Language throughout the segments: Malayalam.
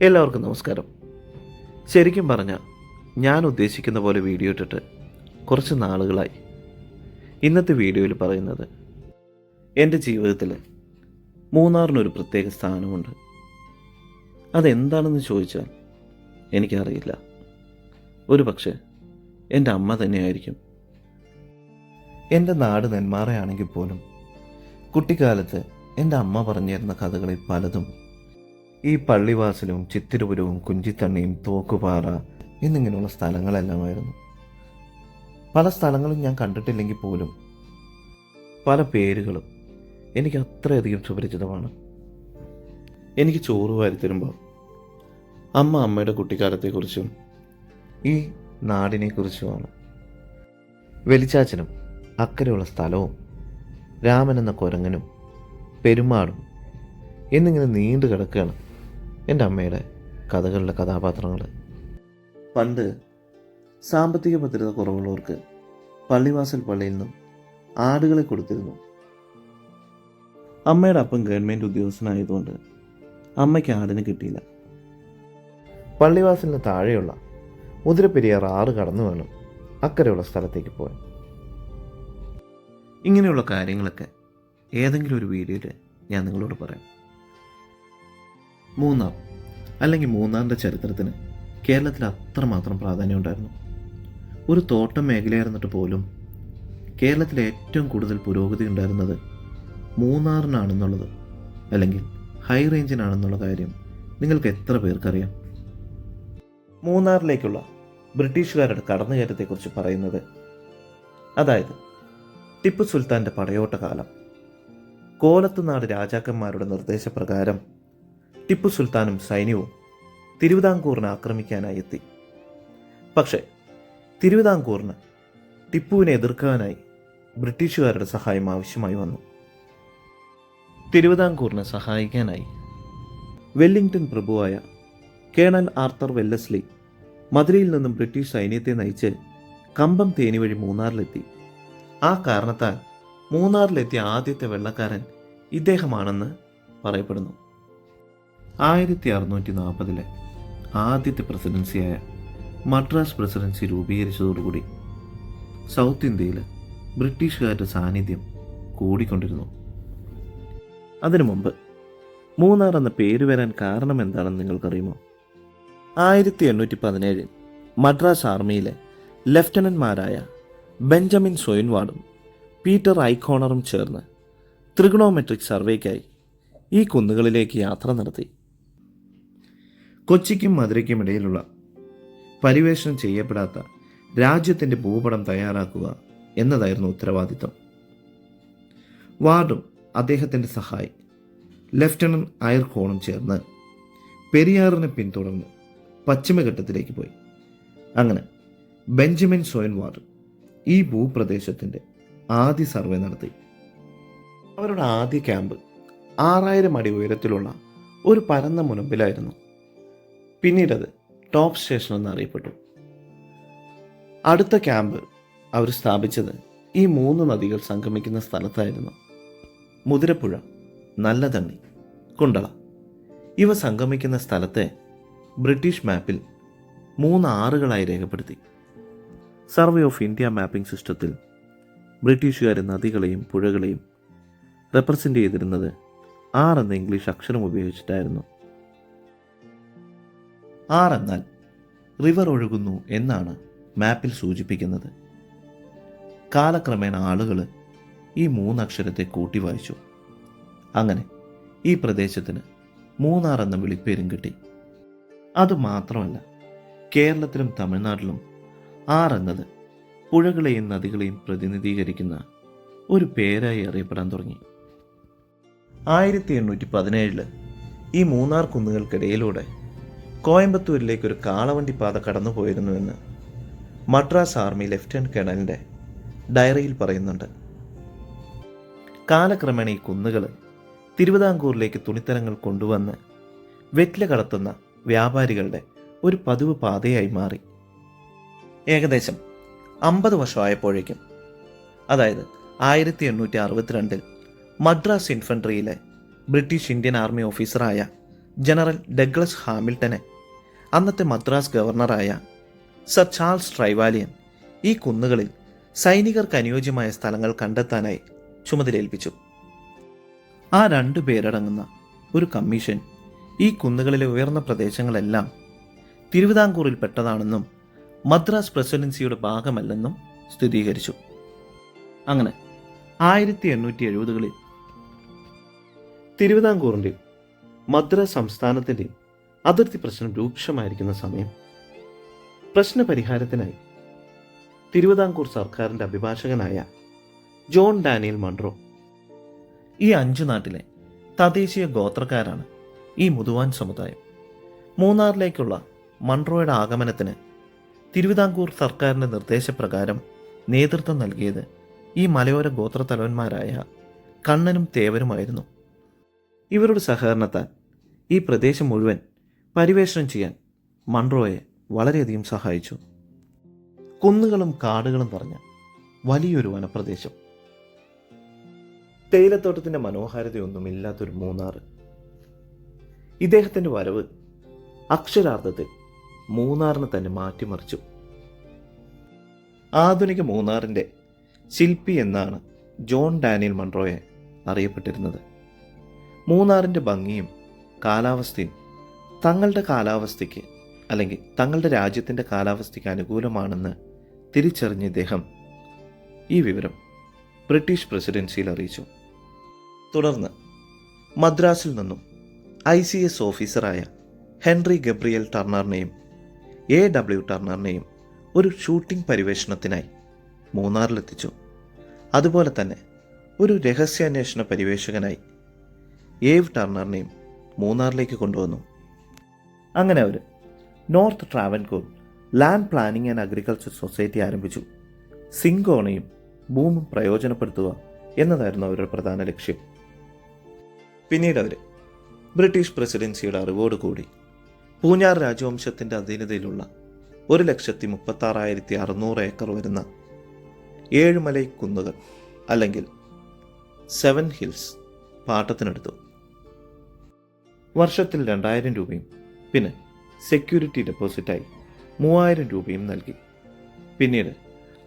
എല്ലാവർക്കും നമസ്കാരം. ശരിക്കും പറഞ്ഞാൽ ഞാൻ ഉദ്ദേശിക്കുന്ന പോലെ വീഡിയോ ഇട്ടിട്ട് കുറച്ച് നാളുകളായി. ഇന്നത്തെ വീഡിയോയിൽ പറയുന്നത് എൻ്റെ ജീവിതത്തിൽ മൂന്നാറിനൊരു പ്രത്യേക സ്ഥാനമുണ്ട്. അതെന്താണെന്ന് ചോദിച്ചാൽ എനിക്കറിയില്ല. ഒരു പക്ഷേ എൻ്റെ അമ്മ തന്നെയായിരിക്കും. എൻ്റെ നാട് നെന്മാറയാണെങ്കിൽ പോലും കുട്ടിക്കാലത്ത് എൻ്റെ അമ്മ പറഞ്ഞിരുന്ന കഥകളിൽ പലതും ഈ പള്ളിവാസലും ചിത്തിരപുരവും കുഞ്ചിത്തണ്ണിയും തോക്കുപാറ എന്നിങ്ങനെയുള്ള സ്ഥലങ്ങളെല്ലാമായിരുന്നു. പല സ്ഥലങ്ങളും ഞാൻ കണ്ടിട്ടില്ലെങ്കിൽ പോലും പല പേരുകളും എനിക്ക് അത്രയധികം സുപരിചിതമാണ്. എനിക്ക് ചോറ് വാരിത്തരുമ്പോൾ അമ്മയുടെ കുട്ടിക്കാലത്തെക്കുറിച്ചും ഈ നാടിനെക്കുറിച്ചുമാണ്. വെലിച്ചാച്ചനും അക്കരെയുള്ള സ്ഥലവും രാമൻ എന്ന കുരങ്ങനും പെരുമാടും എന്നിങ്ങനെ നീണ്ടു കിടക്കുകയാണ് എൻ്റെ അമ്മയുടെ കഥകളിലെ കഥാപാത്രങ്ങൾ. പണ്ട് സാമ്പത്തിക ഭദ്രത കുറവുള്ളവർക്ക് പള്ളിവാസൽ പള്ളിയിൽ നിന്നും ആടുകളെ കൊടുത്തിരുന്നു. അമ്മയുടെ അപ്പം ഗവൺമെൻറ് ഉദ്യോഗസ്ഥനായതുകൊണ്ട് അമ്മയ്ക്ക് ആടിന് കിട്ടിയില്ല. പള്ളിവാസലിന് താഴെയുള്ള മുതിരപ്പെരിയാർ ആറ് കടന്നു വേണം അക്കരെയുള്ള സ്ഥലത്തേക്ക് പോകാൻ. ഇങ്ങനെയുള്ള കാര്യങ്ങളൊക്കെ ഏതെങ്കിലും ഒരു വീഡിയോയിൽ ഞാൻ നിങ്ങളോട് പറയാം. മൂന്നാർ അല്ലെങ്കിൽ മൂന്നാറിൻ്റെ ചരിത്രത്തിന് കേരളത്തിൽ അത്രമാത്രം പ്രാധാന്യം ഉണ്ടായിരുന്നു. ഒരു തോട്ടം മേഖലയായിരുന്നിട്ട് പോലും കേരളത്തിൽ ഏറ്റവും കൂടുതൽ പുരോഗതി ഉണ്ടായിരുന്നത് മൂന്നാറിനാണെന്നുള്ളത്, അല്ലെങ്കിൽ ഹൈ റേഞ്ചിനാണെന്നുള്ള കാര്യം നിങ്ങൾക്ക് എത്ര പേർക്കറിയാം? മൂന്നാറിലേക്കുള്ള ബ്രിട്ടീഷുകാരുടെ കടന്നുകയറ്റത്തെക്കുറിച്ച് പറയുന്നത്, അതായത് ടിപ്പു സുൽത്താൻ്റെ പടയോട്ട കാലം, കോലത്തുനാട് രാജാക്കന്മാരുടെ നിർദ്ദേശപ്രകാരം ടിപ്പു സുൽത്താനും സൈന്യവും തിരുവിതാംകൂറിനെ ആക്രമിക്കാനായി എത്തി. പക്ഷേ തിരുവിതാംകൂറിന് ടിപ്പുവിനെ എതിർക്കാനായി ബ്രിട്ടീഷുകാരുടെ സഹായം ആവശ്യമായി വന്നു. തിരുവിതാംകൂറിനെ സഹായിക്കാനായി വെല്ലിംഗ്ടൺ പ്രഭുവായ കേണൽ ആർത്തർ വെല്ലസ്ലി മധുരയിൽ നിന്നും ബ്രിട്ടീഷ് സൈന്യത്തെ നയിച്ച് കമ്പം തേനി വഴി മൂന്നാറിലെത്തി. ആ കാരണത്താൽ മൂന്നാറിലെത്തിയ ആദ്യത്തെ വെള്ളക്കാരൻ ഇദ്ദേഹമാണെന്ന് പറയപ്പെടുന്നു. 1640 ആദ്യത്തെ പ്രസിഡൻസിയായ മദ്രാസ് പ്രസിഡൻസി രൂപീകരിച്ചതോടുകൂടി സൗത്ത് ഇന്ത്യയിൽ ബ്രിട്ടീഷുകാരുടെ സാന്നിധ്യം കൂടിക്കൊണ്ടിരുന്നു. അതിനു മുമ്പ് മൂന്നാർ എന്ന പേര് വരാൻ കാരണം എന്താണെന്ന് നിങ്ങൾക്കറിയുമോ? 1817 മദ്രാസ് ആർമിയിലെ ലഫ്റ്റനന്റ്മാരായ ബെഞ്ചമിൻ സോയിൻവാർഡും പീറ്റർ ഐക്കോണറും ചേർന്ന് ത്രിഗണോമെട്രിക് സർവേക്കായി ഈ കുന്നുകളിലേക്ക് യാത്ര നടത്തി. കൊച്ചിക്കും മധുരയ്ക്കും ഇടയിലുള്ള പരിവേഷണം ചെയ്യപ്പെടാത്ത രാജ്യത്തിൻ്റെ ഭൂപടം തയ്യാറാക്കുക എന്നതായിരുന്നു ഉത്തരവാദിത്തം. വാർഡും അദ്ദേഹത്തിൻ്റെ സഹായി ലഫ്റ്റനന്റ് ഐർഹോണും ചേർന്ന് പെരിയാറിനെ പിന്തുടർന്ന് പശ്ചിമഘട്ടത്തിലേക്ക് പോയി. അങ്ങനെ ബെഞ്ചമിൻ സോയിൻവാർഡ് ഈ ഭൂപ്രദേശത്തിൻ്റെ ആദ്യ സർവേ നടത്തി. അവരുടെ ആദ്യ ക്യാമ്പ് 6000 അടി ഉയരത്തിലുള്ള ഒരു പരന്ന മുനമ്പിലായിരുന്നു. പിന്നീടത് ടോപ്പ് സ്റ്റേഷൻ എന്നറിയപ്പെട്ടു. അടുത്ത ക്യാമ്പ് അവർ സ്ഥാപിച്ചത് ഈ 3 നദികൾ സംഗമിക്കുന്ന സ്ഥലത്തായിരുന്നു. മുതിരപ്പുഴ, നല്ലതണ്ണി, കുണ്ടള ഇവ സംഗമിക്കുന്ന സ്ഥലത്തെ ബ്രിട്ടീഷ് മാപ്പിൽ 3 ആറുകളായി രേഖപ്പെടുത്തി. സർവേ ഓഫ് ഇന്ത്യ മാപ്പിംഗ് സിസ്റ്റത്തിൽ ബ്രിട്ടീഷുകാർ നദികളെയും പുഴകളെയും റെപ്രസെൻ്റ് ചെയ്തിരുന്നത് ആർ എന്ന ഇംഗ്ലീഷ് അക്ഷരം ഉപയോഗിച്ചിട്ടായിരുന്നു. ആർ എന്നാൽ റിവർ ഒഴുകുന്നു എന്നാണ് മാപ്പിൽ സൂചിപ്പിക്കുന്നത്. കാലക്രമേണ ആളുകൾ ഈ 3 അക്ഷരത്തെ കൂട്ടി വായിച്ചു. അങ്ങനെ ഈ പ്രദേശത്തിന് മൂന്നാർ എന്ന വിളിപ്പേരും കിട്ടി. അതുമാത്രമല്ല, കേരളത്തിലും തമിഴ്നാട്ടിലും ആർ എന്നത് പുഴകളെയും നദികളെയും പ്രതിനിധീകരിക്കുന്ന ഒരു പേരായി അറിയപ്പെടാൻ തുടങ്ങി. 1817 ഈ മൂന്നാർ കുന്നുകൾക്കിടയിലൂടെ കോയമ്പത്തൂരിലേക്ക് ഒരു കാളവണ്ടി പാത കടന്നുപോയിരുന്നുവെന്ന് മദ്രാസ് ആർമി ലഫ്റ്റനന്റ് കേണലിൻ്റെ ഡയറിയിൽ പറയുന്നുണ്ട്. കാലക്രമേണ ഈ കുന്നുകൾ തിരുവിതാംകൂറിലേക്ക് തുണിത്തരങ്ങൾ കൊണ്ടുവന്ന് വെറ്റില കടത്തുന്ന വ്യാപാരികളുടെ ഒരു പതിവ് പാതയായി മാറി. ഏകദേശം 50 വർഷമായപ്പോഴേക്കും, അതായത് 1862 മദ്രാസ് ഇൻഫൻട്രിയിലെ ബ്രിട്ടീഷ് ഇന്ത്യൻ ആർമി ഓഫീസറായ ജനറൽ ഡഗ്ലസ് ഹാമിൽട്ടനെ അന്നത്തെ മദ്രാസ് ഗവർണറായ സർ ചാൾസ് ട്രൈവാലിയൻ ഈ കുന്നുകളിൽ സൈനികർക്ക് അനുയോജ്യമായ സ്ഥലങ്ങൾ കണ്ടെത്താനായി ചുമതലയേൽപ്പിച്ചു. ആ 2 പേരടങ്ങുന്ന ഒരു കമ്മീഷൻ ഈ കുന്നുകളിലെ ഉയർന്ന പ്രദേശങ്ങളെല്ലാം തിരുവിതാംകൂറിൽ പെട്ടതാണെന്നും മദ്രാസ് പ്രസിഡൻസിയുടെ ഭാഗമല്ലെന്നും സ്ഥിരീകരിച്ചു. അങ്ങനെ 1870-കളിൽ തിരുവിതാംകൂറിൻ്റെയും മദ്രാസ് സംസ്ഥാനത്തിൻ്റെയും അതിർത്തി പ്രശ്നം രൂക്ഷമായിരിക്കുന്ന സമയം പ്രശ്നപരിഹാരത്തിനായി തിരുവിതാംകൂർ സർക്കാരിൻ്റെ അഭിഭാഷകനായ ജോൺ ഡാനിയൽ മൺറോ, ഈ 5 നാട്ടിലെ തദ്ദേശീയ ഗോത്രക്കാരാണ് ഈ മുതുവാൻ സമുദായം, മൂന്നാറിലേക്കുള്ള മൺറോയുടെ ആഗമനത്തിന് തിരുവിതാംകൂർ സർക്കാരിൻ്റെ നിർദ്ദേശപ്രകാരം നേതൃത്വം നൽകിയത് ഈ മലയോര ഗോത്രത്തലവന്മാരായ കണ്ണനും തേവരുമായിരുന്നു. ഇവരുടെ സഹകരണത്താൽ ഈ പ്രദേശം മുഴുവൻ പരിവേഷണം ചെയ്യാൻ മൺറോയെ വളരെയധികം സഹായിച്ചു. കുന്നുകളും കാടുകളും നിറഞ്ഞ വലിയൊരു വനപ്രദേശം, തേയിലത്തോട്ടത്തിൻ്റെ മനോഹാരിതയൊന്നുമില്ലാത്തൊരു മൂന്നാർ. ഇദ്ദേഹത്തിൻ്റെ വരവ് അക്ഷരാർത്ഥത്തിൽ മൂന്നാറിനെ തന്നെ മാറ്റിമറിച്ചു. ആധുനിക മൂന്നാറിൻ്റെ ശില്പി എന്നാണ് ജോൺ ഡാനിയൽ മൺറോയെ അറിയപ്പെട്ടിരുന്നത്. മൂന്നാറിൻ്റെ ഭംഗിയും കാലാവസ്ഥയും തങ്ങളുടെ കാലാവസ്ഥയ്ക്ക് അല്ലെങ്കിൽ തങ്ങളുടെ രാജ്യത്തിൻ്റെ കാലാവസ്ഥയ്ക്ക് അനുകൂലമാണെന്ന് തിരിച്ചറിഞ്ഞ ഇദ്ദേഹം ഈ വിവരം ബ്രിട്ടീഷ് പ്രസിഡൻസിയിൽ അറിയിച്ചു. തുടർന്ന് മദ്രാസിൽ നിന്നും ICS ഓഫീസറായ ഹെൻറി ഗബ്രിയൽ ടർണറിനെയും AW ടർണറിനെയും ഒരു ഷൂട്ടിംഗ് പരിവേഷണത്തിനായി മൂന്നാറിലെത്തിച്ചു. അതുപോലെ തന്നെ ഒരു രഹസ്യാന്വേഷണ പരിവേഷകനായി ഏവ് ടർണറിനെയും മൂന്നാറിലേക്ക് കൊണ്ടുവന്നു. അങ്ങനെ അവർ north Travancore land planning and agriculture society ആരംഭിച്ചു. സിങ്കോണയും ഭൂമും പ്രയോജനപ്പെടുത്തുക എന്നതായിരുന്നു അവരുടെ പ്രധാന ലക്ഷ്യം. പിന്നീട് അവർ ബ്രിട്ടീഷ് പ്രസിഡൻസിയുടെ അറിവോടുകൂടി പൂഞ്ഞാർ രാജവംശത്തിൻ്റെ അധീനതയിലുള്ള 1,36,600 ഏക്കർ വരുന്ന 7 മലൈ കുന്നുകൾ അല്ലെങ്കിൽ 7 ഹിൽസ് പാട്ടത്തിനെടുത്തു. വർഷത്തിൽ 2,000 രൂപയും പിന്നെ സെക്യൂരിറ്റി ഡെപ്പോസിറ്റായി 3,000 രൂപയും നൽകി. പിന്നീട്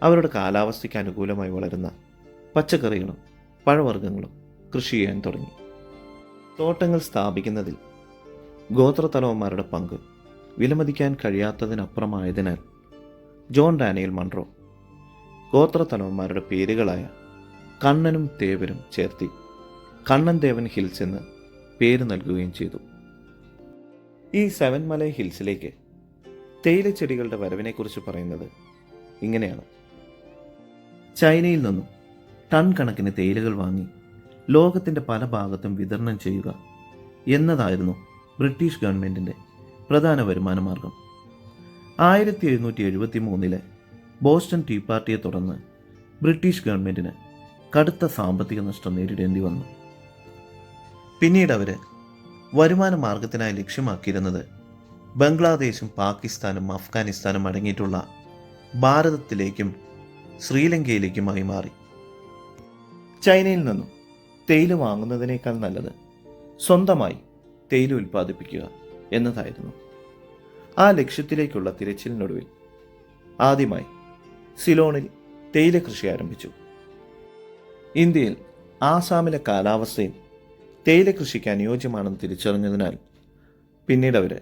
അവരുടെ കാലാവസ്ഥയ്ക്ക് അനുകൂലമായി വളരുന്ന പച്ചക്കറികളും പഴവർഗ്ഗങ്ങളും കൃഷി ചെയ്യാൻ തുടങ്ങി. തോട്ടങ്ങൾ സ്ഥാപിക്കുന്നതിൽ ഗോത്രത്തലവന്മാരുടെ പങ്ക് വിലമതിക്കാൻ കഴിയാത്തതിനപ്പുറമായതിനാൽ ജോൺ ഡാനിയൽ മൺറോ ഗോത്രത്തലവന്മാരുടെ പേരുകളായ കണ്ണനും തേവരും ചേർത്തി കണ്ണൻ ദേവൻ ഹിൽസ് എന്ന് പേര് നൽകുകയും ചെയ്തു. ഈ 7 മലൈ ഹിൽസിലേക്ക് തേയിലച്ചെടികളുടെ വരവിനെക്കുറിച്ച് പറയുന്നത് ഇങ്ങനെയാണ്. ചൈനയിൽ നിന്നും ടൺ കണക്കിന് തേയിലകൾ വാങ്ങി ലോകത്തിൻ്റെ പല ഭാഗത്തും വിതരണം ചെയ്യുക എന്നതായിരുന്നു ബ്രിട്ടീഷ് ഗവൺമെൻറ്റിൻ്റെ പ്രധാന വരുമാന മാർഗം. 1773 ബോസ്റ്റൺ ടീ പാർട്ടിയെ തുടർന്ന് ബ്രിട്ടീഷ് ഗവൺമെൻറ്റിന് കടുത്ത സാമ്പത്തിക നഷ്ടം നേരിടേണ്ടി വന്നു. പിന്നീട് അവർ വരുമാന മാർഗത്തിനായി ലക്ഷ്യമാക്കിയിരുന്നത് ബംഗ്ലാദേശും പാകിസ്ഥാനും അഫ്ഗാനിസ്ഥാനും അടങ്ങിയിട്ടുള്ള ഭാരതത്തിലേക്കും ശ്രീലങ്കയിലേക്കുമായി മാറി. ചൈനയിൽ നിന്നും തേയില വാങ്ങുന്നതിനേക്കാൾ നല്ലത് സ്വന്തമായി തേയില ഉൽപ്പാദിപ്പിക്കുക എന്നതായിരുന്നു. ആ ലക്ഷ്യത്തിലേക്കുള്ള തിരച്ചിലിനൊടുവിൽ ആദ്യമായി സിലോണിൽ തേയില കൃഷി ആരംഭിച്ചു. ഇന്ത്യയിൽ ആസാമിലെ കാലാവസ്ഥയും തേയില കൃഷിക്ക് അനുയോജ്യമാണെന്ന് തിരിച്ചറിഞ്ഞതിനാൽ പിന്നീട് അവർ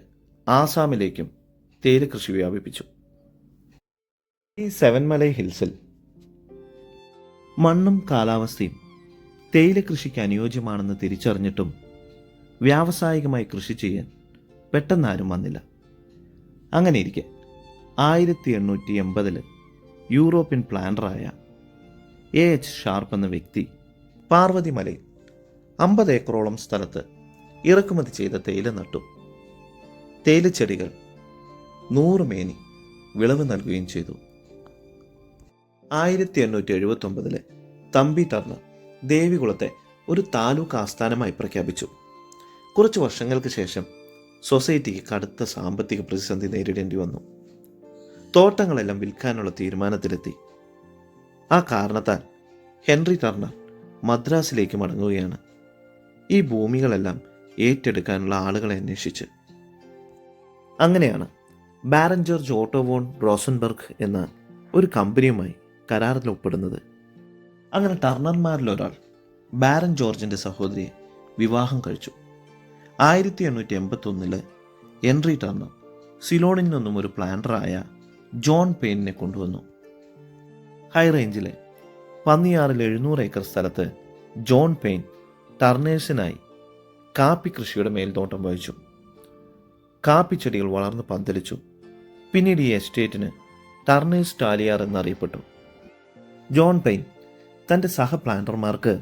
ആസാമിലേക്കും തേയില കൃഷി വ്യാപിപ്പിച്ചു. ഈ 7 മലൈ ഹിൽസിൽ മണ്ണും കാലാവസ്ഥയും തേയില കൃഷിക്ക് അനുയോജ്യമാണെന്ന് തിരിച്ചറിഞ്ഞിട്ടും വ്യാവസായികമായി കൃഷി ചെയ്യാൻ പെട്ടെന്നാരും വന്നില്ല. അങ്ങനെയിരിക്കെ 1880 യൂറോപ്യൻ പ്ലാനറായ AH ഷാർപ്പ് എന്ന വ്യക്തി പാർവതി മലയിൽ 50 ഏക്കറോളം സ്ഥലത്ത് ഇറക്കുമതി ചെയ്ത തേയില നട്ടു. തേയിലച്ചെടികൾ 100 മേനി വിളവ് നൽകുകയും ചെയ്തു. 1879 തമ്പി ടർണർ ദേവികുളത്തെ ഒരു താലൂക്ക് ആസ്ഥാനമായി പ്രഖ്യാപിച്ചു. കുറച്ച് വർഷങ്ങൾക്ക് ശേഷം സൊസൈറ്റിക്ക് കടുത്ത സാമ്പത്തിക പ്രതിസന്ധി നേരിടേണ്ടി വന്നു. തോട്ടങ്ങളെല്ലാം വിൽക്കാനുള്ള തീരുമാനത്തിലെത്തി. ആ കാരണത്താൽ ഹെൻറി ടർണർ മദ്രാസിലേക്ക് മടങ്ങുകയാണ്. ഈ ഭൂമികളെല്ലാം ഏറ്റെടുക്കാനുള്ള ആളുകളെ അന്വേഷിച്ച്. അങ്ങനെയാണ് Baron George Otto von Rosenberg എന്ന ഒരു കമ്പനിയുമായി കരാറിൽ ഒപ്പിടുന്നത്. അങ്ങനെ ടർണർമാരിൽ ഒരാൾ ബാരൻ ജോർജിൻ്റെ സഹോദരിയെ വിവാഹം കഴിച്ചു. 1881 ഹെൻറി ടർണർ സിലോണിൽ നിന്നും ഒരു പ്ലാന്ററായ ജോൺ പെയിനിനെ കൊണ്ടുവന്നു. ഹൈ റേഞ്ചിലെ പന്നിയാറിൽ 700 ഏക്കർ സ്ഥലത്ത് ജോൺ പെയിൻ ടർണേഴ്സിനായി കാപ്പി കൃഷിയുടെ മേൽനോട്ടം വഹിച്ചു. കാപ്പിച്ചെടികൾ വളർന്ന് പന്തലിച്ചു. പിന്നീട് ഈ എസ്റ്റേറ്റിന് ടർണേഴ്സ് ടാലിയാർ എന്നറിയപ്പെട്ടു. ജോൺ പെയിൻ തൻ്റെ സഹപ്ലാന്റർമാർക്ക്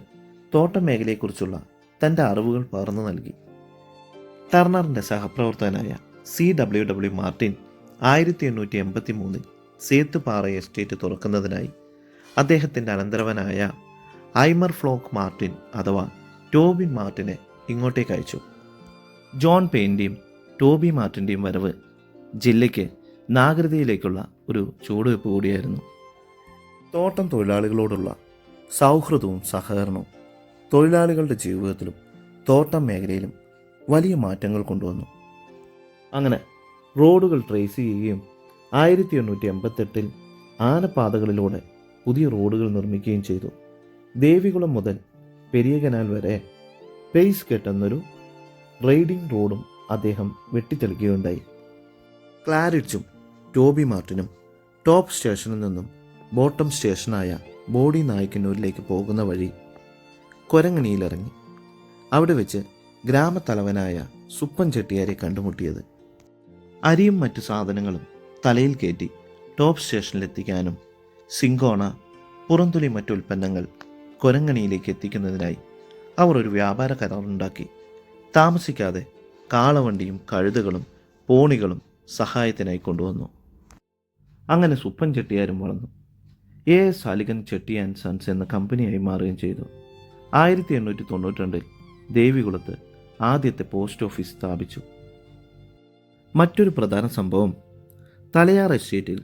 തോട്ടമേഖലയെക്കുറിച്ചുള്ള തൻ്റെ അറിവുകൾ പകർന്നു നൽകി. ടർണറിൻ്റെ സഹപ്രവർത്തകനായ CW മാർട്ടിൻ 1883 സേത്തുപാറ എസ്റ്റേറ്റ് തുറക്കുന്നതിനായി അദ്ദേഹത്തിൻ്റെ അനന്തരവനായ ഐമർ ഫ്ലോക്ക് മാർട്ടിൻ അഥവാ ടോബി മാർട്ടിനെ ഇങ്ങോട്ടേക്ക് അയച്ചു. ജോൺ പെയിൻ്റെയും ടോബി മാർട്ടിൻ്റെയും വരവ് ജില്ലയ്ക്ക് നാഗരികതയിലേക്കുള്ള ഒരു ചുവടുവയ്പ് കൂടിയായിരുന്നു. തോട്ടം തൊഴിലാളികളോടുള്ള സൗഹൃദവും സഹകരണവും തൊഴിലാളികളുടെ ജീവിതത്തിലും തോട്ടം മേഖലയിലും വലിയ മാറ്റങ്ങൾ കൊണ്ടുവന്നു. അങ്ങനെ റോഡുകൾ ട്രേസ് ചെയ്യുകയും 1888 ആനപ്പാതകളിലൂടെ പുതിയ റോഡുകൾ നിർമ്മിക്കുകയും ചെയ്തു. ദേവികുളം മുതൽ പെരിയ കനാൽ വരെ പേസ് കെട്ട് എന്നൊരു റൈഡിംഗ് റോഡും അദ്ദേഹം വെട്ടിത്തെളിക്കുകയുണ്ടായി. ക്ലാരിഡ്ജും ടോബി മാർട്ടിനും ടോപ്പ് സ്റ്റേഷനിൽ നിന്നും ബോട്ടം സ്റ്റേഷനായ ബോഡി നായ്ക്കന്നൂരിലേക്ക് പോകുന്ന വഴി കൊരങ്ങണിയിലിറങ്ങി. അവിടെ വെച്ച് ഗ്രാമത്തലവനായ സുപ്പൻ ചെട്ടിയാരെ കണ്ടുമുട്ടിയത്. അരിയും മറ്റു സാധനങ്ങളും തലയിൽ കയറ്റി ടോപ്പ് സ്റ്റേഷനിലെത്തിക്കാനും സിങ്കോണ, പുറന്തുലി മറ്റു ഉൽപ്പന്നങ്ങൾ കൊരങ്ങണിയിലേക്ക് എത്തിക്കുന്നതിനായി അവർ ഒരു വ്യാപാര കരാറുണ്ടാക്കി. താമസിക്കാതെ കാളവണ്ടിയും കഴുതകളും പോണികളും സഹായത്തിനായി കൊണ്ടുവന്നു. അങ്ങനെ സുപ്പൻ ചെട്ടിയാരും വളർന്നു. AS അലിഗൻ ചെട്ടി ആൻഡ് സൺസ് എന്ന കമ്പനിയായി മാറുകയും ചെയ്തു. 1892 ദേവികുളത്ത് ആദ്യത്തെ പോസ്റ്റ് ഓഫീസ് സ്ഥാപിച്ചു. മറ്റൊരു പ്രധാന സംഭവം തലയാർ എസ്റ്റേറ്റിൽ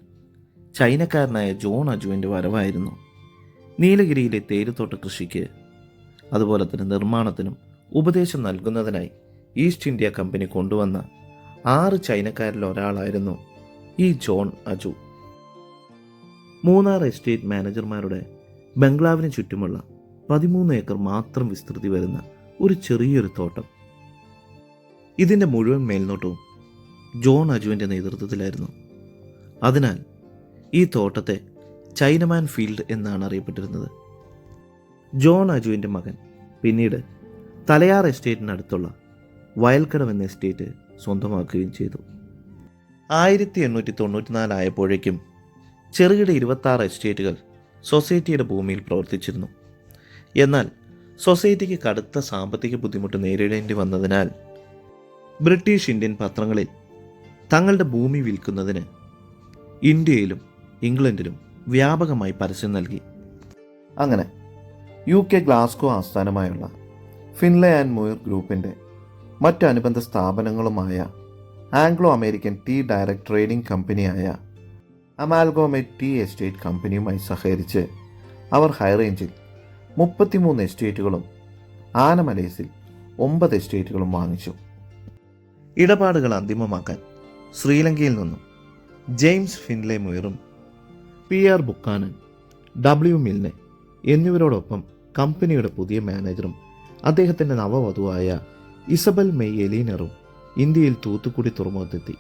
ചൈനക്കാരനായ ജോൺ അജുവിൻ്റെ വരവായിരുന്നു. നീലഗിരിയിലെ തേയിലത്തോട്ട കൃഷിക്ക് അതുപോലെ തന്നെ നിർമ്മാണത്തിനും ഉപദേശം നൽകുന്നതിനായി ഈസ്റ്റ് ഇന്ത്യ കമ്പനി കൊണ്ടുവന്ന 6 ചൈനക്കാരിൽ ഒരാളായിരുന്നു ഈ ജോൺ അജു. 3 എസ്റ്റേറ്റ് മാനേജർമാരുടെ ബംഗ്ലാവിന് ചുറ്റുമുള്ള 13 ഏക്കർ മാത്രം വിസ്തൃതി വരുന്ന ഒരു ചെറിയൊരു തോട്ടം. ഇതിൻ്റെ മുഴുവൻ മേൽനോട്ടവും ജോൺ അജുവിൻ്റെ നേതൃത്വത്തിലായിരുന്നു. അതിനാൽ ഈ തോട്ടത്തെ ചൈനമാൻ ഫീൽഡ് എന്നാണ് അറിയപ്പെട്ടിരുന്നത്. ജോൺ അജുവിൻ്റെ മകൻ പിന്നീട് തലയാർ എസ്റ്റേറ്റിനടുത്തുള്ള വയൽക്കടവ് എന്ന എസ്റ്റേറ്റ് സ്വന്തമാക്കുകയും ചെയ്തു. 1894 ആയപ്പോഴേക്കും ചെറുകിട 26 എസ്റ്റേറ്റുകൾ സൊസൈറ്റിയുടെ ഭൂമിയിൽ പ്രവർത്തിച്ചിരുന്നു. എന്നാൽ സൊസൈറ്റിക്ക് കടുത്ത സാമ്പത്തിക ബുദ്ധിമുട്ട് നേരിടേണ്ടി വന്നതിനാൽ ബ്രിട്ടീഷ് ഇന്ത്യൻ പത്രങ്ങളിൽ തങ്ങളുടെ ഭൂമി വിൽക്കുന്നതിന് ഇന്ത്യയിലും ഇംഗ്ലണ്ടിലും വ്യാപകമായി പരസ്യം നൽകി. അങ്ങനെ UK ഗ്ലാസ്ഗോ ആസ്ഥാനമായുള്ള ഫിൻലെ ആൻഡ് മുയർ ഗ്രൂപ്പിൻ്റെ മറ്റ് അനുബന്ധ സ്ഥാപനങ്ങളുമായ Anglo American tea direct trading കമ്പനിയായ അമാൽഗോമേറ്റ് ടീ എസ്റ്റേറ്റ് കമ്പനിയുമായി സഹകരിച്ച് അവർ ഹൈറേഞ്ചിൽ 33 എസ്റ്റേറ്റുകളും ആനമലേസിൽ 9 എസ്റ്റേറ്റുകളും വാങ്ങിച്ചു. ഇടപാടുകൾ അന്തിമമാക്കാൻ ശ്രീലങ്കയിൽ നിന്നും ജെയിംസ് ഫിൻലെ മുയറും PR ബുക്കാനൻ, W മിൽനെ എന്നിവരോടൊപ്പം കമ്പനിയുടെ പുതിയ മാനേജറും അദ്ദേഹത്തിൻ്റെ നവവധുവായ ഇസബൽ മെയ് എലീനറും ഇന്ത്യയിൽ തൂത്തുക്കുടി തുറമുഖത്തെത്തി.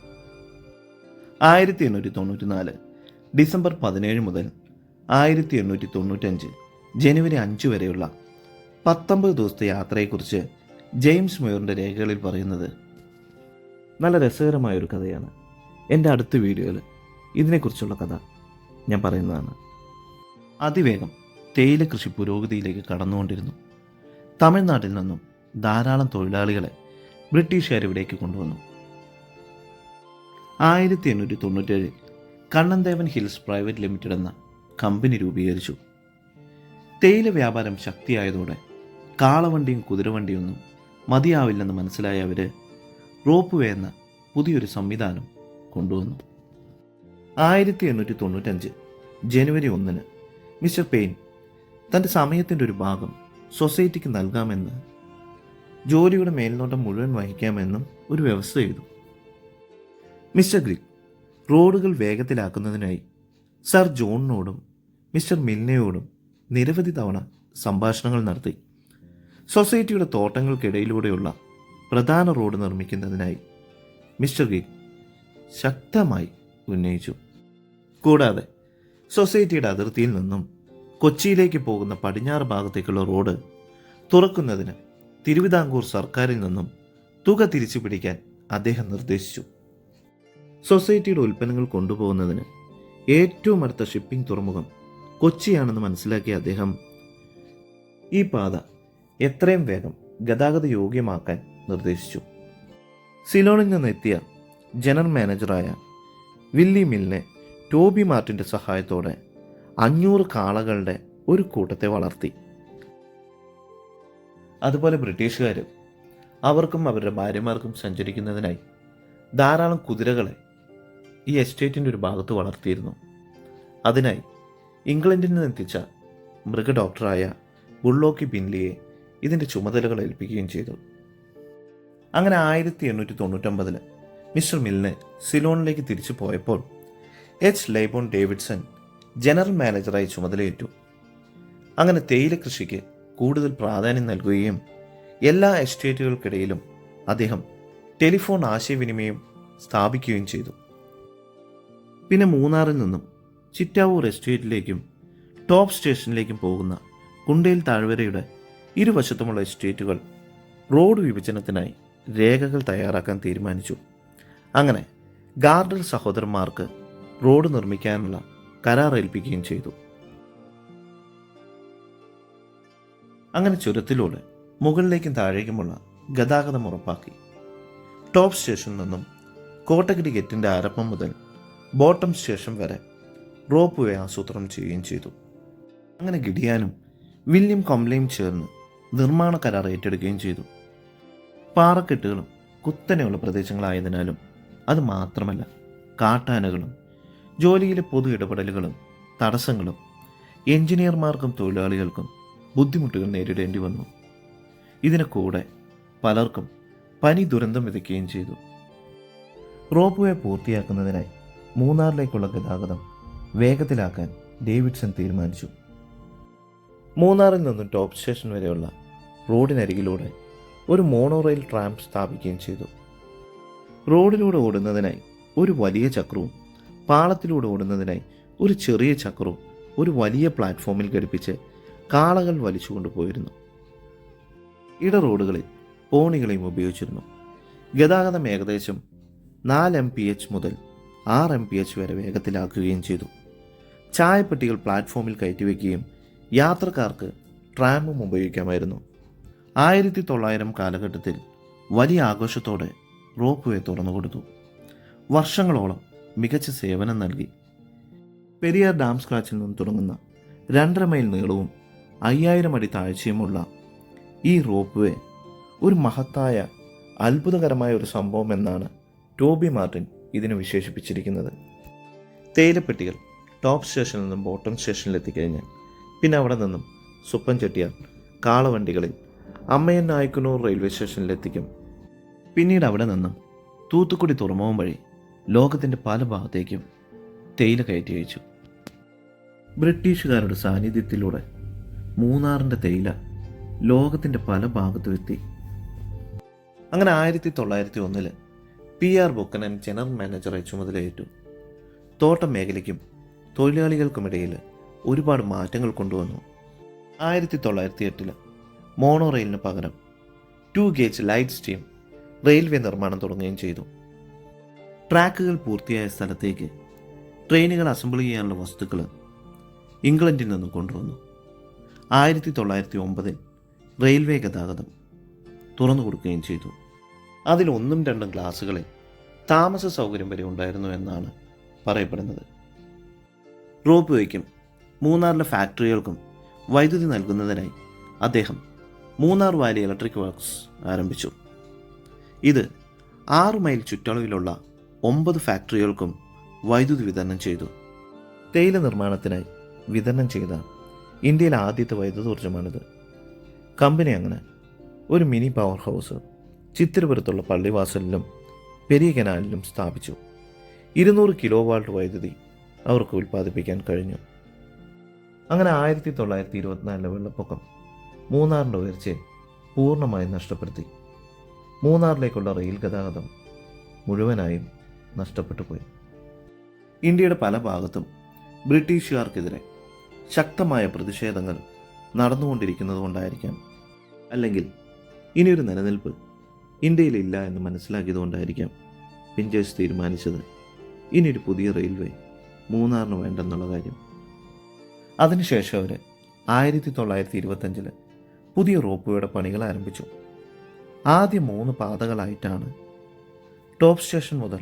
1894 ഡിസംബർ 17 മുതൽ 1895 ജനുവരി 5 വരെയുള്ള 19 ദിവസത്തെ യാത്രയെക്കുറിച്ച് ജെയിംസ് മുയറിൻ്റെ രേഖകളിൽ പറയുന്നത് നല്ല രസകരമായൊരു കഥയാണ്. എൻ്റെ അടുത്ത വീഡിയോയിൽ ഇതിനെക്കുറിച്ചുള്ള കഥ ഞാൻ പറയുന്നതാണ്. അതിവേഗം തേയില കൃഷി പുരോഗതിയിലേക്ക് കടന്നുകൊണ്ടിരുന്നു. തമിഴ്നാട്ടിൽ നിന്നും ധാരാളം തൊഴിലാളികളെ ബ്രിട്ടീഷുകാർ ഇവിടേക്ക് കൊണ്ടുവന്നു. 1897 കണ്ണൻദേവൻ ഹിൽസ് പ്രൈവറ്റ് ലിമിറ്റഡ് എന്ന കമ്പനി രൂപീകരിച്ചു. തേയില വ്യാപാരം ശക്തിയായതോടെ കാളവണ്ടിയും കുതിരവണ്ടിയൊന്നും മതിയാവില്ലെന്ന് മനസ്സിലായ അവർ റോപ്പ് വേ എന്ന പുതിയൊരു സംവിധാനം കൊണ്ടുവന്നു. 1895 ജനുവരി 1 മിസ്റ്റർ പെയിൻ തൻ്റെ സമയത്തിൻ്റെ ഒരു ഭാഗം സൊസൈറ്റിക്ക് നൽകാമെന്ന് ജോലിയുടെ മേൽനോട്ടം മുഴുവൻ വഹിക്കാമെന്നും ഒരു വ്യവസ്ഥ ചെയ്തു. മിസ്റ്റർ ഗ്രിഗ് റോഡുകൾ വേഗത്തിലാക്കുന്നതിനായി സർ ജോണിനോടും മിസ്റ്റർ മിൽനെയോടും നിരവധി തവണ സംഭാഷണങ്ങൾ നടത്തി. സൊസൈറ്റിയുടെ തോട്ടങ്ങൾക്കിടയിലൂടെയുള്ള പ്രധാന റോഡ് നിർമ്മിക്കുന്നതിനായി മിസ്റ്റർ ഗ്രിഗ് ശക്തമായി ഉന്നയിച്ചു. കൂടാതെ സൊസൈറ്റിയുടെ അതിർത്തിയിൽ നിന്നും കൊച്ചിയിലേക്ക് പോകുന്ന പടിഞ്ഞാറ് ഭാഗത്തേക്കുള്ള റോഡ് തുറക്കുന്നതിന് തിരുവിതാംകൂർ സർക്കാരിൽ നിന്നും തുക തിരിച്ചു പിടിക്കാൻ അദ്ദേഹം നിർദ്ദേശിച്ചു. സൊസൈറ്റിയുടെ ഉൽപ്പന്നങ്ങൾ കൊണ്ടുപോകുന്നതിന് ഏറ്റവും അടുത്ത ഷിപ്പിംഗ് തുറമുഖം കൊച്ചിയാണെന്ന് മനസ്സിലാക്കിയ അദ്ദേഹം ഈ പാത എത്രയും വേഗം ഗതാഗത യോഗ്യമാക്കാൻ നിർദ്ദേശിച്ചു. സിലോണിൽ നിന്നെത്തിയ ജനറൽ മാനേജറായ വില്ലി മിൽനെ ടോബി മാർട്ടിൻ്റെ സഹായത്തോടെ 500 കാളകളുടെ ഒരു കൂട്ടത്തെ വളർത്തി. അതുപോലെ ബ്രിട്ടീഷുകാർ അവർക്കും അവരുടെ ഭാര്യമാർക്കും സഞ്ചരിക്കുന്നതിനായി ധാരാളം കുതിരകളെ ഈ എസ്റ്റേറ്റിൻ്റെ ഒരു ഭാഗത്ത് വളർത്തിയിരുന്നു. അതിനായി ഇംഗ്ലണ്ടിൽ നിന്ന് എത്തിച്ച മൃഗ ഡോക്ടറായ ബുള്ളോക്കി ബിൻലിയെ ഇതിൻ്റെ ചുമതലകൾ ഏൽപ്പിക്കുകയും ചെയ്തു. അങ്ങനെ 1899 മിസ്റ്റർ മിൽനെ സിലോണിലേക്ക് തിരിച്ചു പോയപ്പോൾ എച്ച് ലൈബോൺ ഡേവിഡ്സൺ ജനറൽ മാനേജറായി ചുമതലയേറ്റു. അങ്ങനെ തേയില കൃഷിക്ക് കൂടുതൽ പ്രാധാന്യം നൽകുകയും എല്ലാ എസ്റ്റേറ്റുകൾക്കിടയിലും അദ്ദേഹം ടെലിഫോൺ ആശയവിനിമയം സ്ഥാപിക്കുകയും ചെയ്തു. പിന്നെ മൂന്നാറിൽ നിന്നും ചിറ്റാവൂർ എസ്റ്റേറ്റിലേക്കും ടോപ്പ് സ്റ്റേഷനിലേക്കും പോകുന്ന കുണ്ടേൽ താഴ്വരയുടെ ഇരുവശത്തുമുള്ള എസ്റ്റേറ്റുകൾ റോഡ് വിഭജനത്തിനായി രേഖകൾ തയ്യാറാക്കാൻ തീരുമാനിച്ചു. അങ്ങനെ ഗാർഡർ സഹോദരന്മാർക്ക് റോഡ് നിർമ്മിക്കാനുള്ള കരാർ ഏൽപ്പിക്കുകയും ചെയ്തു. അങ്ങനെ ചുരത്തിലൂടെ മുകളിലേക്കും താഴേക്കുമുള്ള ഗതാഗതം ഉറപ്പാക്കി. ടോപ്പ് സ്റ്റേഷനിൽ നിന്നും കോട്ടഗിരി ഗേറ്റിൻ്റെ ആരംഭം മുതൽ ബോട്ടം സ്റ്റേഷൻ വരെ റോപ്പ് വേ ആസൂത്രണം ചെയ്യുകയും ചെയ്തു. അങ്ങനെ ഗിഡിയാനും വില്യം കൊംബ്ലെയും ചേർന്ന് നിർമ്മാണ കരാർ ഏറ്റെടുക്കുകയും ചെയ്തു. പാറക്കെട്ടുകളും കുത്തനെയുള്ള പ്രദേശങ്ങളായതിനാലും അത് മാത്രമല്ല കാട്ടാനകളും ജോലിയിലെ പൊതു ഇടപെടലുകളും തടസ്സങ്ങളും എഞ്ചിനീയർമാർക്കും തൊഴിലാളികൾക്കും ബുദ്ധിമുട്ടുകൾ നേരിടേണ്ടി വന്നു. ഇതിന് കൂടെ പലർക്കും പനി ദുരന്തം വിതയ്ക്കുകയും ചെയ്തു. റോപ്പ് വേ പൂർത്തിയാക്കുന്നതിനായി മൂന്നാറിലേക്കുള്ള ഗതാഗതം വേഗത്തിലാക്കാൻ ഡേവിഡ്സൺ തീരുമാനിച്ചു. മൂന്നാറിൽ നിന്നും ടോപ്പ് സ്റ്റേഷൻ വരെയുള്ള റോഡിനരികിലൂടെ ഒരു മോണോറെയിൽ ട്രാം സ്ഥാപിക്കുകയും ചെയ്തു. റോഡിലൂടെ ഓടുന്നതിനായി ഒരു വലിയ ചക്രവും പാളത്തിലൂടെ ഓടുന്നതിനായി ഒരു ചെറിയ ചക്രവും ഒരു വലിയ പ്ലാറ്റ്ഫോമിൽ ഘടിപ്പിച്ച് കാളകൾ വലിച്ചുകൊണ്ടുപോയിരുന്നു. ഇട റോഡുകളിൽ പോണികളെയും ഉപയോഗിച്ചിരുന്നു. ഗതാഗതം ഏകദേശം 4 mph മുതൽ 6 mph വരെ വേഗത്തിലാക്കുകയും ചെയ്തു. ചായപ്പെട്ടികൾ പ്ലാറ്റ്ഫോമിൽ കയറ്റിവെക്കുകയും യാത്രക്കാർക്ക് ട്രാമും ഉപയോഗിക്കാമായിരുന്നു. 1900 കാലഘട്ടത്തിൽ വലിയ ആഘോഷത്തോടെ റോപ്പ് വേ തുറന്നുകൊടുത്തു. വർഷങ്ങളോളം മികച്ച സേവനം നൽകി. പെരിയാർ ഡാം സ്ക്രാച്ചിൽ നിന്ന് തുടങ്ങുന്ന 2.5 മൈൽ നീളവും 5000 അടി താഴ്ചയുമുള്ള ഈ റോപ്പ് വേ ഒരു മഹത്തായ അത്ഭുതകരമായ ഒരു സംഭവം എന്നാണ് ടോബി മാർട്ടിൻ ഇതിനെ വിശേഷിപ്പിച്ചിരിക്കുന്നത്. തേയിലപ്പെട്ടികൾ ടോപ്പ് സ്റ്റേഷനിൽ നിന്നും ബോട്ടം സ്റ്റേഷനിൽ എത്തിക്കഴിഞ്ഞാൽ പിന്നെ അവിടെ നിന്നും സുപ്പൻ ചെട്ടിയാർ കാളവണ്ടികളിൽ അമ്മയൻ നായ്ക്കുനൂർ റെയിൽവേ സ്റ്റേഷനിലെത്തിക്കും. പിന്നീട് അവിടെ നിന്നും തൂത്തുക്കുടി തുറമുഖം വഴി ലോകത്തിൻ്റെ പല ഭാഗത്തേക്കും തേയില കയറ്റി അയച്ചു. ബ്രിട്ടീഷുകാരുടെ സാന്നിധ്യത്തിലൂടെ മൂന്നാറിൻ്റെ തേയില ലോകത്തിൻ്റെ പല ഭാഗത്തും എത്തി. അങ്ങനെ 1901 PR ബുക്കനൻ ജനറൽ മാനേജറായി ചുമതലയേറ്റു. തോട്ടം മേഖലയ്ക്കും തൊഴിലാളികൾക്കുമിടയിൽ ഒരുപാട് മാറ്റങ്ങൾ കൊണ്ടുവന്നു. 1908 മോണോ റെയിലിന് പകരം 2 ഗേജ് ലൈറ്റ് സ്റ്റീം റെയിൽവേ നിർമ്മാണം തുടങ്ങുകയും ചെയ്തു. ട്രാക്കുകൾ പൂർത്തിയായ സ്ഥലത്തേക്ക് ട്രെയിനുകൾ അസംബിൾ ചെയ്യാനുള്ള വസ്തുക്കൾ ഇംഗ്ലണ്ടിൽ നിന്നും കൊണ്ടുവന്നു. 1909 റെയിൽവേ ഗതാഗതം തുറന്നു കൊടുക്കുകയും ചെയ്തു. അതിൽ 1-2 ക്ലാസ്സുകളിൽ താമസ സൗകര്യം വരെ ഉണ്ടായിരുന്നു എന്നാണ് പറയപ്പെടുന്നത്. റോപ്പ് വേക്കും മൂന്നാറിലെ ഫാക്ടറികൾക്കും വൈദ്യുതി നൽകുന്നതിനായി അദ്ദേഹം മൂന്നാർ വാലി ഇലക്ട്രിക് വർക്ക്സ് ആരംഭിച്ചു. ഇത് 6 മൈൽ ചുറ്റളവിലുള്ള 9 ഫാക്ടറികൾക്കും വൈദ്യുതി വിതരണം ചെയ്തു. തേയില നിർമ്മാണത്തിനായി വിതരണം ചെയ്ത ഇന്ത്യയിലെ ആദ്യത്തെ വൈദ്യുതോർജ്ജമാണിത്. കമ്പനി അങ്ങനെ ഒരു മിനി പവർ ഹൗസ് ചിത്തിരപുരത്തുള്ള പള്ളിവാസലിലും പെരിയ കനാലിലും സ്ഥാപിച്ചു. 200 കിലോ വാട്ട് വൈദ്യുതി അവർക്ക് ഉൽപ്പാദിപ്പിക്കാൻ കഴിഞ്ഞു. അങ്ങനെ 1924 വെള്ളപ്പൊക്കം മൂന്നാറിൻ്റെ ഉയർച്ചയെ പൂർണ്ണമായി നഷ്ടപ്പെടുത്തി. മൂന്നാറിലേക്കുള്ള റെയിൽ ഗതാഗതം മുഴുവനായും നഷ്ടപ്പെട്ടു പോയി. ഇന്ത്യയുടെ പല ഭാഗത്തും ബ്രിട്ടീഷുകാർക്കെതിരെ ശക്തമായ പ്രതിഷേധങ്ങൾ നടന്നുകൊണ്ടിരിക്കുന്നതുകൊണ്ടായിരിക്കാം, അല്ലെങ്കിൽ ഇനിയൊരു നിലനിൽപ്പ് ഇന്ത്യയിലില്ല എന്ന് മനസ്സിലാക്കിയതുകൊണ്ടായിരിക്കാം പിഞ്ചേഴ്സ് തീരുമാനിച്ചത് ഇനിയൊരു പുതിയ റെയിൽവേ മൂന്നാറിന് വേണ്ടെന്നുള്ള കാര്യം. അതിനുശേഷം അവർ 1925 പുതിയ റോപ്പ്വേയുടെ പണികൾ ആരംഭിച്ചു. ആദ്യ 3 പാതകളായിട്ടാണ് ടോപ്പ് സ്റ്റേഷൻ മുതൽ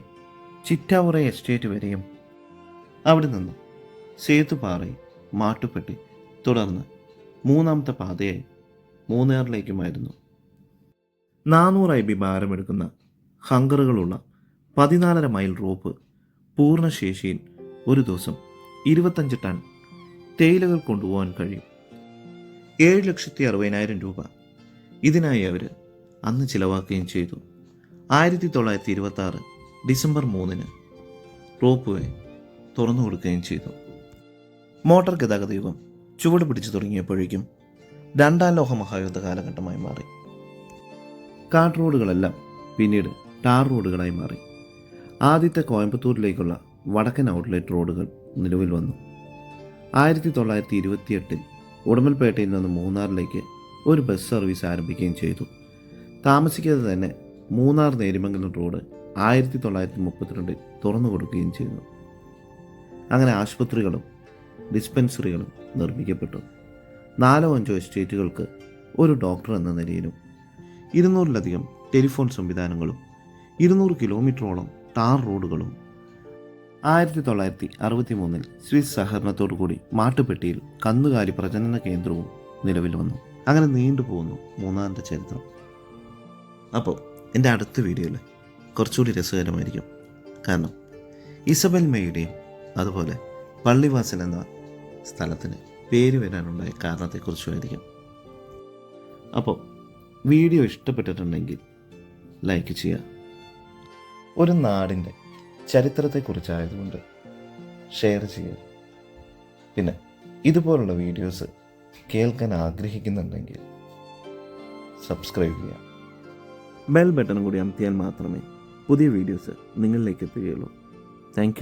ചിറ്റാവുറ എസ്റ്റേറ്റ് വരെയും അവിടെ നിന്ന് സേതുപാറ, മാട്ടുപ്പെട്ടി, തുടർന്ന് 3ാമത്തെ പാതയായി മൂന്നാറിലേക്കുമായിരുന്നു. 400 IB ഭാരമെടുക്കുന്ന ഹങ്കറുകളുള്ള 14.5 മൈൽ റോപ്പ് പൂർണ്ണശേഷിയിൽ ഒരു ദിവസം 25 ടൺ തേയിലകൾ കൊണ്ടുപോകാൻ കഴിയും. 7,60,000 രൂപ ഇതിനായി അവർ അന്ന് ചിലവാക്കുകയും ചെയ്തു. 1926 ഡിസംബർ 3 റോപ്പ് വേ തുറന്നു കൊടുക്കുകയും ചെയ്തു. മോട്ടോർ ഗതാഗത യുഗം ചുവട് പിടിച്ചു തുടങ്ങിയപ്പോഴേക്കും 2ാം ലോക മഹായുദ്ധ കാലഘട്ടമായി മാറി. കാട്ട് റോഡുകളെല്ലാം പിന്നീട് ടാർ റോഡുകളായി മാറി. ആദ്യത്തെ കോയമ്പത്തൂരിലേക്കുള്ള വടക്കൻ ഔട്ട്ലെറ്റ് റോഡുകൾ നിലവിൽ വന്നു. 1928 ഉടമൽപേട്ടയിൽ നിന്ന് മൂന്നാറിലേക്ക് ഒരു ബസ് സർവീസ് ആരംഭിക്കുകയും ചെയ്തു. താമസിക്കാതെ തന്നെ മൂന്നാർ നേരിമംഗലം റോഡ് 1932 തുറന്നു കൊടുക്കുകയും ചെയ്തു. അങ്ങനെ ആശുപത്രികളും ഡിസ്പെൻസറികളും നിർമ്മിക്കപ്പെട്ടു. 4-5 എസ്റ്റേറ്റുകൾക്ക് ഒരു ഡോക്ടർ എന്ന നിലയിലും 200-ലധികം ടെലിഫോൺ സംവിധാനങ്ങളും 200 കിലോമീറ്ററോളം ടാർ റോഡുകളും 1963 സ്വിസ് സഹകരണത്തോടുകൂടി മാട്ടുപ്പെട്ടിയിൽ കന്നുകാലി പ്രജനന കേന്ദ്രവും നിലവിൽ വന്നു. അങ്ങനെ നീണ്ടുപോകുന്നു മൂന്നാറിൻ്റെ ചരിത്രം. അപ്പോൾ എൻ്റെ അടുത്ത വീഡിയോയിൽ കുറച്ചുകൂടി രസകരമായിരിക്കും. കാരണം ഇസബൽ മേയുടെയും അതുപോലെ പള്ളിവാസൽ എന്ന സ്ഥലത്തിന് പേര് വരാനുണ്ടായ കാരണത്തെക്കുറിച്ചുമായിരിക്കും. അപ്പോൾ വീഡിയോ ഇഷ്ടപ്പെട്ടിട്ടുണ്ടെങ്കിൽ ലൈക്ക് ചെയ്യുക. ഒരു നാടിൻ്റെ ചരിത്രത്തെക്കുറിച്ചായതുകൊണ്ട് ഷെയർ ചെയ്യുക. പിന്നെ ഇതുപോലുള്ള വീഡിയോസ് കേൾക്കാൻ ആഗ്രഹിക്കുന്നുണ്ടെങ്കിൽ സബ്സ്ക്രൈബ് ചെയ്യുക. ബെൽ ബട്ടൺ കൂടി അമർത്തിയാൽ മാത്രമേ പുതിയ വീഡിയോസ് നിങ്ങളിലേക്ക് എത്തുകയുള്ളൂ. താങ്ക്